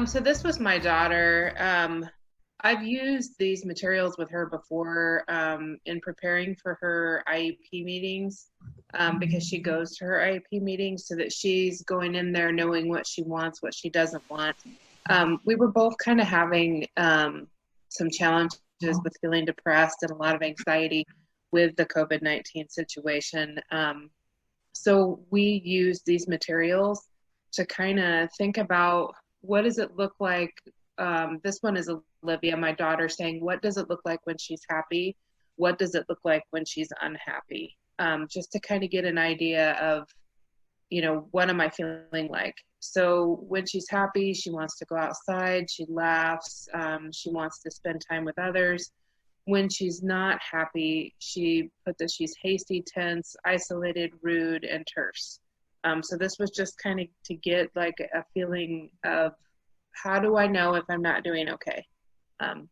So this was my daughter. I've used these materials with her before in preparing for her IEP meetings because she goes to her IEP meetings so that she's going in there knowing what she wants, what she doesn't want. We were both kind of having some challenges with feeling depressed and a lot of anxiety with the COVID-19 situation. So we use these materials to kind of think about what does it look like. This one is Olivia, my daughter, saying, what does it look like when she's happy? What does it look like when she's unhappy? Just to kind of get an idea of, what am I feeling like? So when she's happy, she wants to go outside, she laughs, she wants to spend time with others. When she's not happy, she put that she's hasty, tense, isolated, rude, and terse. So this was just kind of to get like a feeling of how do I know if I'm not doing okay?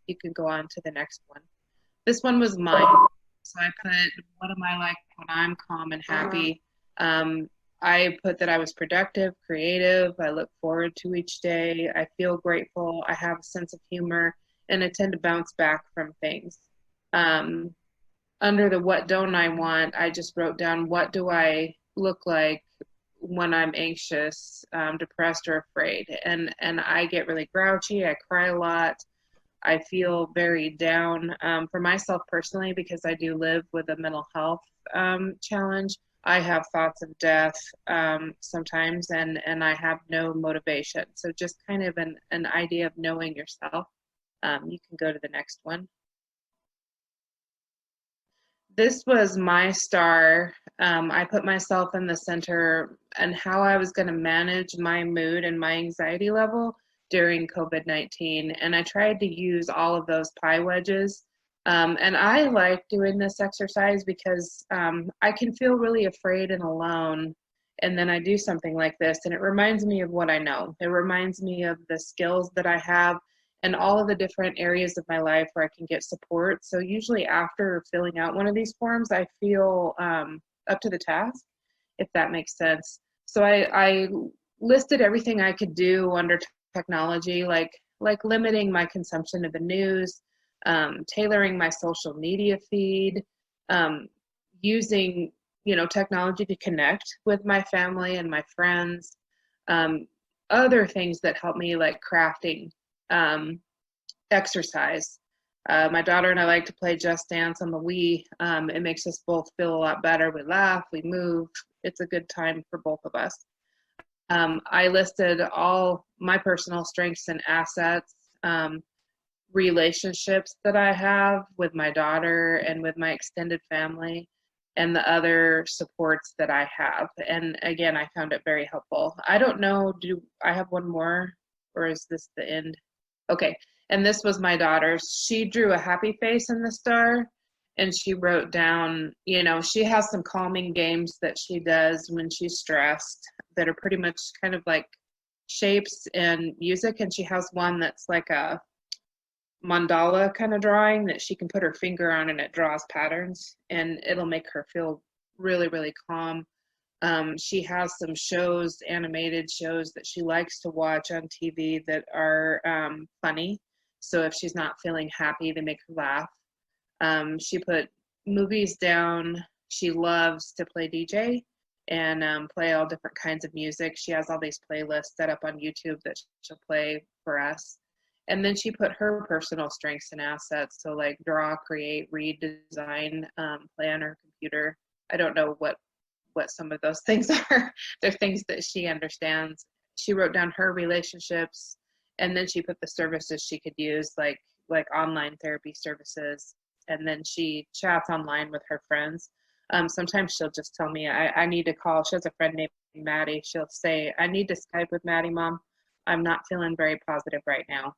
You can go on to the next one. This one was mine. So I put, what am I like when I'm calm and happy? I put that I was productive, creative. I look forward to each day. I feel grateful. I have a sense of humor and I tend to bounce back from things. Um, Under the what don't I want, I just wrote down what do I look like when I'm anxious, depressed, or afraid. And I get really grouchy. I cry a lot. I feel very down. For myself personally, because I do live with a mental health challenge, I have thoughts of death sometimes, and I have no motivation. So just kind of an idea of knowing yourself. You can go to the next one. This was my star. I put myself in the center and how I was going to manage my mood and my anxiety level during COVID-19. And I tried to use all of those pie wedges. And I like doing this exercise because I can feel really afraid and alone. And then I do something like this, and it reminds me of what I know. It reminds me of the skills that I have and all of the different areas of my life where I can get support. So usually after filling out one of these forms, I feel up to the task, if that makes sense. So I listed everything I could do under technology, like limiting my consumption of the news, tailoring my social media feed, um, using technology to connect with my family and my friends, um, other things that help me like crafting, um, exercise. My daughter and I like to play Just Dance on the Wii. It makes us both feel a lot better. We laugh, we move. It's a good time for both of us. I listed all my personal strengths and assets, relationships that I have with my daughter and with my extended family, and the other supports that I have. And again, I found it very helpful. I don't know, do I have one more or is this the end? Okay. And this was my daughter's. She drew a happy face in the star and she wrote down, she has some calming games that she does when she's stressed that are pretty much kind of like shapes and music. And she has one that's like a mandala kind of drawing that she can put her finger on and it draws patterns and it'll make her feel really, really calm. She has some shows, animated shows that she likes to watch on TV that are funny. So if she's not feeling happy, they make her laugh. She put movies down. She loves to play DJ and play all different kinds of music. She has all these playlists set up on YouTube that she'll play for us. And then she put her personal strengths and assets. So like draw, create, read, design, play on her computer. I don't know what some of those things are. They're things that she understands. She wrote down her relationships, and then she put the services she could use, like online therapy services. And then she chats online with her friends. Sometimes she'll just tell me, I need to call. She has a friend named Maddie. She'll say, I need to Skype with Maddie, Mom. I'm not feeling very positive right now.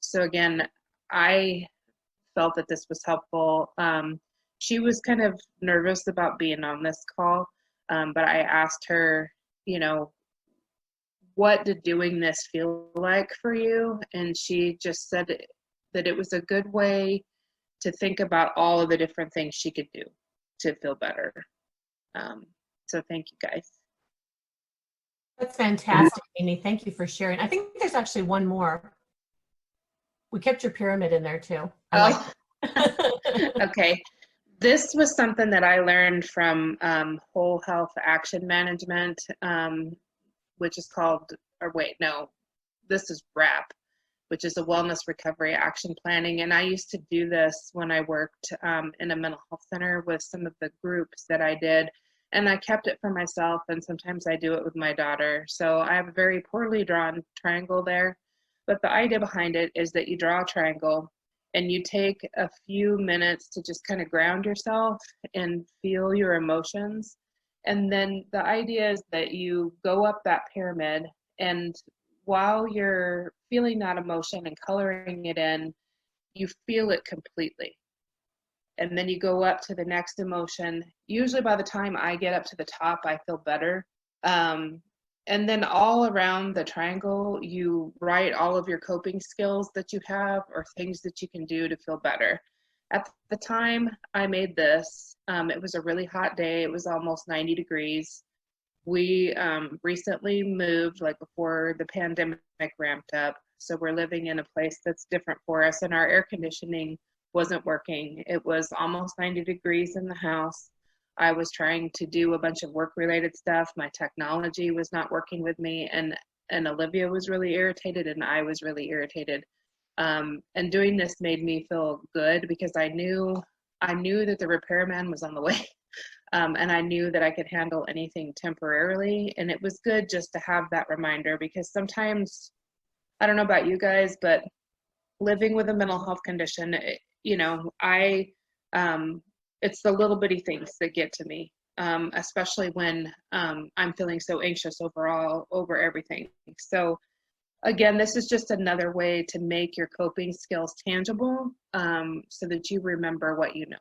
So again, I felt that this was helpful. She was kind of nervous about being on this call, but I asked her, what did doing this feel like for you? And she just said that it was a good way to think about all of the different things she could do to feel better. So thank you guys. That's fantastic, Amy. Thank you for sharing. I think there's actually one more. We kept your pyramid in there too. I like Oh, it. okay. This was something that I learned from Whole Health Action Management, which is called, or wait, no, this is WRAP, which is a Wellness Recovery Action Planning. And I used to do this when I worked in a mental health center with some of the groups that I did. And I kept it for myself, and sometimes I do it with my daughter. So I have a very poorly drawn triangle there. But the idea behind it is that you draw a triangle and you take a few minutes to just kind of ground yourself and feel your emotions. And then the idea is that you go up that pyramid, and while you're feeling that emotion and coloring it in, you feel it completely. And then you go up to the next emotion. Usually by the time I get up to the top, I feel better. Um, and then all around the triangle, you write all of your coping skills that you have or things that you can do to feel better. At the time I made this, it was a really hot day. It was almost 90 degrees. We recently moved, like before the pandemic ramped up. So we're living in a place that's different for us, and our air conditioning wasn't working. It was almost 90 degrees in the house. I was trying to do a bunch of work related stuff. My technology was not working with me, and Olivia was really irritated, and I was really irritated. And doing this made me feel good because I knew that the repairman was on the way. And I knew that I could handle anything temporarily. And it was good just to have that reminder, because sometimes, I don't know about you guys, but living with a mental health condition, it's the little bitty things that get to me, especially when I'm feeling so anxious overall over everything. So again, this is just another way to make your coping skills tangible, so that you remember what you know.